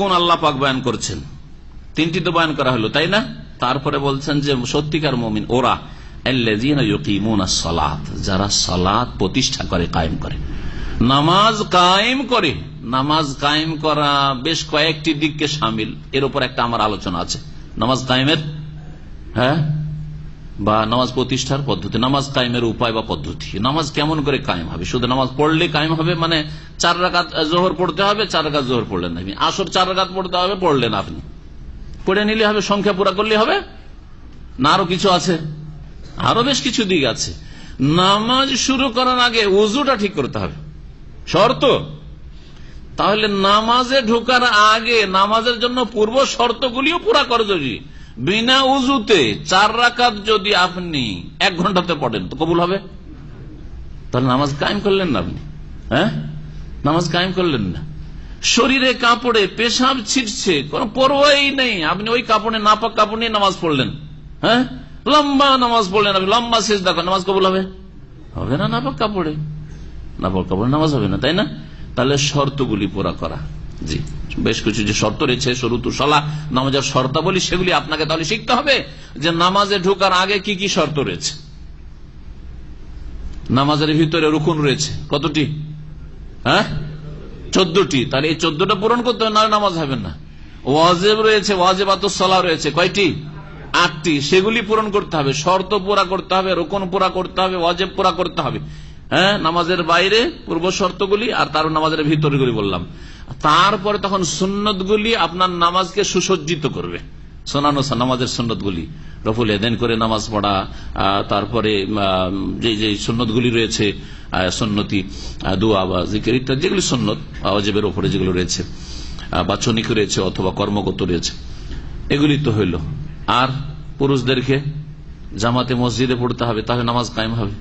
কোন আল্লাহ পাক বয়ান করছেন, তিনটি তো বয়ান করা হলো, তাই না? তারপরে বলছেন যে সত্যিকার মুমিন ওরা আল্লাযীনা ইউকিমুনাস সালাত, যারা সালাত প্রতিষ্ঠা করে, কায়েম করে, নামাজ কায়েম করে। নামাজ কায়েম করা বেশ কয়েকটি দিককে শামিল, এর উপর একটা আমার আলোচনা আছে। নামাজ কায়েমের বা নামাজ প্রতিষ্ঠার পদ্ধতি, নামাজ কায়েমের উপায় বা পদ্ধতি। নামাজ কেমন করে কায়েম হবে? শুধু নামাজ পড়লে কায়েম হবে মানে 4 রাকাত জোহর পড়তে হবে, 4 রাকাত জোহর পড়লেন না, আসর 4 রাকাত পড়তে হবে, পড়লেন, আপনি পড়ে নিলে হবে, সংখ্যা পুরা করলে হবে না? আরো কিছু আছে, আরো বেশ কিছু দিক আছে। নামাজ শুরু করার আগে উযুটা ঠিক করতে হবে, শর্ত। তাহলে নামাজে ঢোকার আগে নামাজের জন্য পূর্ব শর্তগুলিও পুরা করা জরুরি। বিনা উযুতে 4 রাকাত যদি আপনি 1 ঘন্টাতে পড়েন তো কবুল হবে? তাহলে নামাজ কায়েম করলেন না আপনি, নামাজ কায়েম করলেন না। শরীরে কাপড়ে পেশাব ছিটছে, কোন পরোয়াই নেই, আপনি ওই কাপড়ে, নাপাক কাপড় নিয়ে নামাজ পড়লেন, লম্বা নামাজ পড়লেন, আপনি লম্বা সিজদা করেন, নামাজ কবুল হবে? হবে না। নাপাক কাপড়ে, নাপাক কাপড়ে নামাজ হবে না, তাই না? তাহলে শর্তগুলি পুরা করা। জি, বেশ কিছু যে শর্ত রয়েছে, শুরুতু সালাহ, নামাজের শর্তাবলী, সেগুলি আপনাকে তাহলে শিখতে হবে যে নামাজে ঢোকার আগে কি কি শর্ত রয়েছে। নামাজের ভিতরে রুকুন রয়েছে কতটি? 14টি। তাহলে এই 14টা পূরণ করতে হবে, নাহলে নামাজ হবে না। ওয়াজিব রয়েছে, ওয়াজিবাতুস সালাহ রয়েছে কয়টি? 8টি। সেগুলি পূরণ করতে হবে, শর্ত পুরা করতে হবে, রুকুন পুরা করতে হবে, ওয়াজিব পুরা করতে হবে। নামাজের বাইরে পূর্ব শর্তগুলি, আর তার নামাজের ভিতরগুলি বললাম। তারপরে তখন সুন্নতগুলি আপনার নামাজকে সুসজ্জিত করবে। শোনানো নামাজের সুন্নতগুলি, রফুল এদেন করে নামাজ পড়া, তারপরে যে সুন্নতগুলি রয়েছে, সুন্নতি দোয়া বা জিকির ইত্যাদি, যেগুলি সুন্নত ওয়াজিবের উপরে যেগুলো রয়েছে, বাচনিক রয়েছে অথবা কর্মগত রয়েছে, এগুলি তো হইল। আর পুরুষদেরকে জামাতে মসজিদে পড়তে হবে, তাহলে নামাজ কায়েম হবে।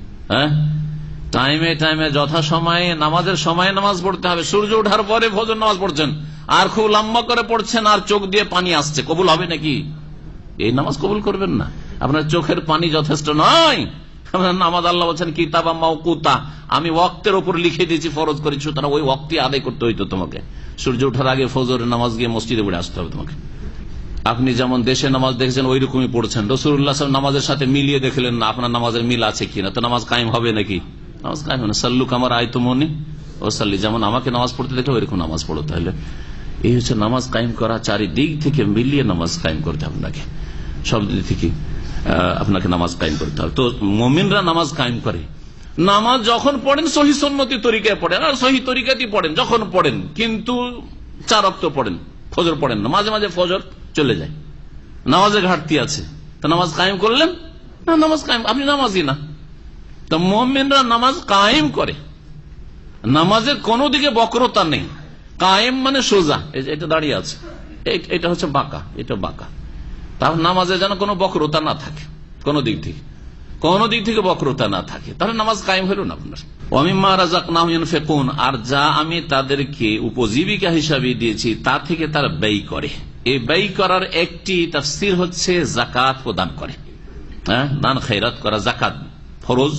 টাইমে টাইমে যথাসময়ে নামাজের সময়ে নামাজ পড়তে হবে। সূর্য ওঠার পরে ফজর নামাজ পড়ছেন আর খুব লম্বা করে পড়ছেন, আর চোখ দিয়ে পানি আসছে, কবুল হবে নাকি? এই নামাজ কবুল করবেন না, আপনার চোখের পানি যথেষ্ট নয়। আপনার নামাজ, আল্লাহ বলছেন কিতাবা মাওকুতা, আমি ওয়াক্তের উপর লিখে দিয়েছি, ফরজ করেছি, সুতরাং ওই ওয়াক্তই আদায় করতে হইতো তোমাকে। সূর্য ওঠার আগে ফজরের নামাজ গিয়ে মসজিদে পড়ে আসতে হবে তোমাকে। আপনি যেমন দেশে নামাজ দেখেছেন ওই রকমই পড়ছেন, রাসূলুল্লাহ সাল্লাল্লাহু আলাইহি ওয়াসাল্লাম নামাজের সাথে মিলিয়ে দেখলেন না, আপনার নামাজের মিল আছে কিনা, তো নামাজ কায়েম হবে নাকি? নামাজ কায়েম হবে না। সাল্লু কামা রাআইতুমুনি ওয়াসাল্লি, যেমন আমাকে নামাজ পড়তে দেখলে ওইরকম নামাজ পড়ো। তাহলে এই হচ্ছে নামাজ কায়েম করা, চারিদিক থেকে মিলিয়ে নামাজ কায়েম করতে হবে আপনাকে, সব দিক থেকে আপনাকে নামাজ কায়েম করতে হবে। তো মুমিনরা নামাজ কায়েম করে। নামাজ যখন পড়েন সহি সুন্নতি তরিকায় পড়েন, আর সহি তরিকাতেই পড়েন যখন পড়েন, কিন্তু 4 ওয়াক্ত পড়েন, ফজর পড়েন না। মাঝে মাঝে ফজর চলে যায়, নামাজের ঘাটতি আছে, তো নামাজ কায়েম করলেন না, নামাজ কায়েম, আপনি নামাজি না। তো মুমিনরা নামাজ কায়েম করে, নামাজের কোন দিকে বক্রতা নেই। কায়েম মানে সোজা, এটা দাঁড়িয়ে আছে, এটা হচ্ছে বাঁকা, এটা বাঁকা। তার নামাজে যেন কোনো বক্রতা না থাকে, কোন দিক থেকে বক্রতা না থাকে, তাহলে নামাজ কায়েম হলো না আপনার। ওয়ামিম্মা রাযাকনাহুম ইউনফিকুন, আর যা আমি তাদেরকে উপজীবিকা হিসাবে দিয়েছি তা থেকে তারা ব্যয় করে। এই ব্যয় করার একটি তাফসীর হচ্ছে যাকাত প্রদান করে, দান খয়রাত করা, যাকাত ফরজ,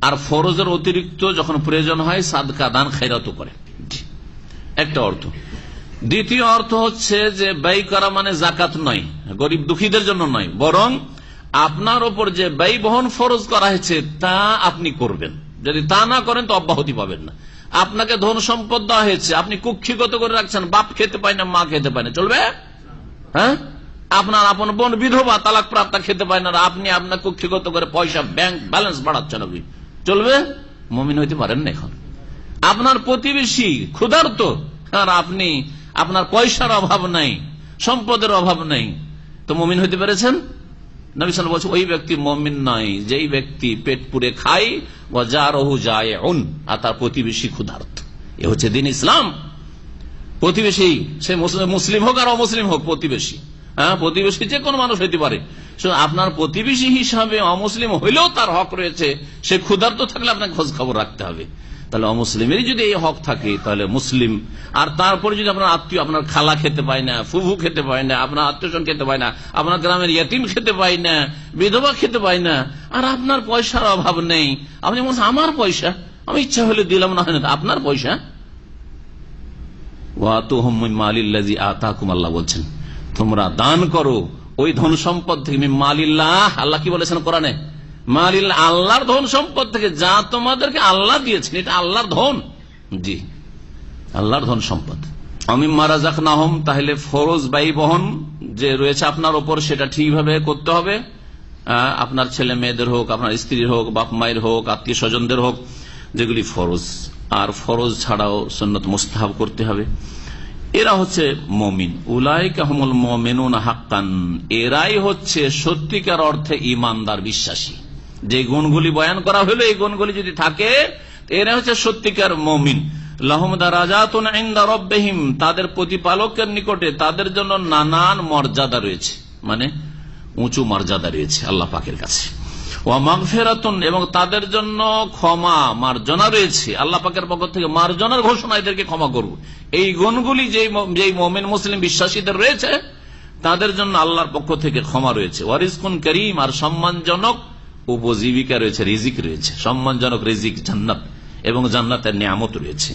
আর ফরজের অতিরিক্ত যখন প্রয়োজন হয় সাদকা দান খয়রাতও করে, একটা অর্থ। দ্বিতীয় অর্থ হচ্ছে যে ব্যয় করা মানে যাকাত নয়, গরিব দুঃখীদের জন্য নয়, বরং আপনার ওপর যে ব্যয় বহন ফরজ করা হয়েছে তা আপনি করবেন। যদি তা না করেন তো অব্যাহতি পাবেন না। আপনাকে ধন সম্পদ দেওয়া হয়েছে, আপনি কুক্ষিগত করে রাখছেন, বাপ খেতে পায় না, মা খেতে পায় না, চলবে? আপনার আপন বোন বিধবা, তালাক প্রাপ্তা, খেতে পায় না, আপনি আপনার কুক্ষিগত করে পয়সা ব্যাংক ব্যালেন্স বাড়াচ্ছেন, আপনি চলবে? মুমিন হইতে পারেন না। এখন আপনার প্রতিবেশী ক্ষুধার্ত, আর আপনি, আপনার পয়সার অভাব নাই, সম্পদের অভাব নাই, তো মুমিন হইতে পেরেছেন? নবী সাল্লাল্লাহু আলাইহি ওয়াসাল্লাম বলছেন ওই ব্যক্তি মুমিন নয় যেই ব্যক্তি পেট পুরে খায়, ওয়া জারহু জায়উন, আর তার প্রতিবেশী ক্ষুধার্ত। এ হচ্ছে দ্বীন ইসলাম। প্রতিবেশী সে মুসলিম হোক আর অমুসলিম হোক, প্রতিবেশী, প্রতিবেশী যে কোনো মানুষ হইতে পারে। আপনার প্রতিবেশী হিসাবে অমুসলিম হইলেও তার হক রয়েছে, সে ক্ষুধার্ত থাকলে আপনাকে খোঁজ খবর রাখতে হবে। তাহলে অমুসলিমেরই যদি এই হক থাকে তাহলে মুসলিম। আর তারপরে যদি আপনার আত্মীয়, আপনার খালা খেতে পায় না, ফুফু খেতে পায় না, আপনার আত্মীয়স্বজন খেতে পায় না, আপনার গ্রামের ইয়েতিম খেতে পায় না, বিধবা খেতে পায় না, আর আপনার পয়সার অভাব নেই, আপনি বলছেন আমার পয়সা, আমি ইচ্ছা হলে দিলাম, না হয় না, আপনার পয়সা, ওয়াতুহুম মিন মালিল্লাযী আতাকুম, আল্লাহ বলছেন তোমরা দান করো ওই ধন সম্পদ থেকে। মিন মালিল্লাহ, আল্লাহ কি বলেছেন কোরআনে? মালিল্লাহ, আল্লাহর ধন সম্পদ থেকে, যা তোমাদেরকে আল্লাহ দিয়েছেন, এটা আল্লাহর ধন। জি, আল্লাহর ধন সম্পদ। মিম্মা রাযাকনাহুম, তাহলে ফরজ ব্যয় বহন যে রয়েছে আপনার উপর সেটা ঠিকভাবে করতে হবে। আপনার ছেলে মেয়েদের হোক, আপনার স্ত্রীর হোক, বাপ মায়ের হোক, আত্মীয় স্বজনদের হোক, যেগুলি ফরজ। আর ফরজ ছাড়াও সুন্নত মুস্তাহাব করতে হবে। এরা হচ্ছে মুমিন। উলাইকা হুমুল মুমিনুনা হাক্কান, এরাই হচ্ছে সত্যিকার অর্থে ঈমানদার, বিশ্বাসী। যে গুণগুলি বয়ান করা হলো, এই গুণগুলি যদি থাকে, এরা হচ্ছে সত্যিকার মুমিন। লাহুম দারাজাতুন ইনদা রাব্বিহিম, তাদের প্রতিপালকের নিকটে তাদের জন্য নানান মর্যাদা রয়েছে, মানে উঁচু মর্যাদা রয়েছে আল্লাহ পাকের কাছে। ওয়া মাগফিরাতুন, এবং তাদের জন্য ক্ষমা মার্জনা রয়েছে আল্লাহ পাকের পক্ষ থেকে। মার্জনার ঘোষণা, এদেরকে ক্ষমা করব। এই গুণগুলি যেই মুমিন মুসলিম বিশ্বাসীদের রয়েছে, তাদের জন্য আল্লাহর পক্ষ থেকে ক্ষমা রয়েছে। ওয়া রিজকুন কারীম, আর সম্মানজনক উপজীবিকা রয়েছে, রিজিক রয়েছে, সম্মানজনক রিজিক, জান্নাত এবং জান্নাতের নিয়ামত রয়েছে।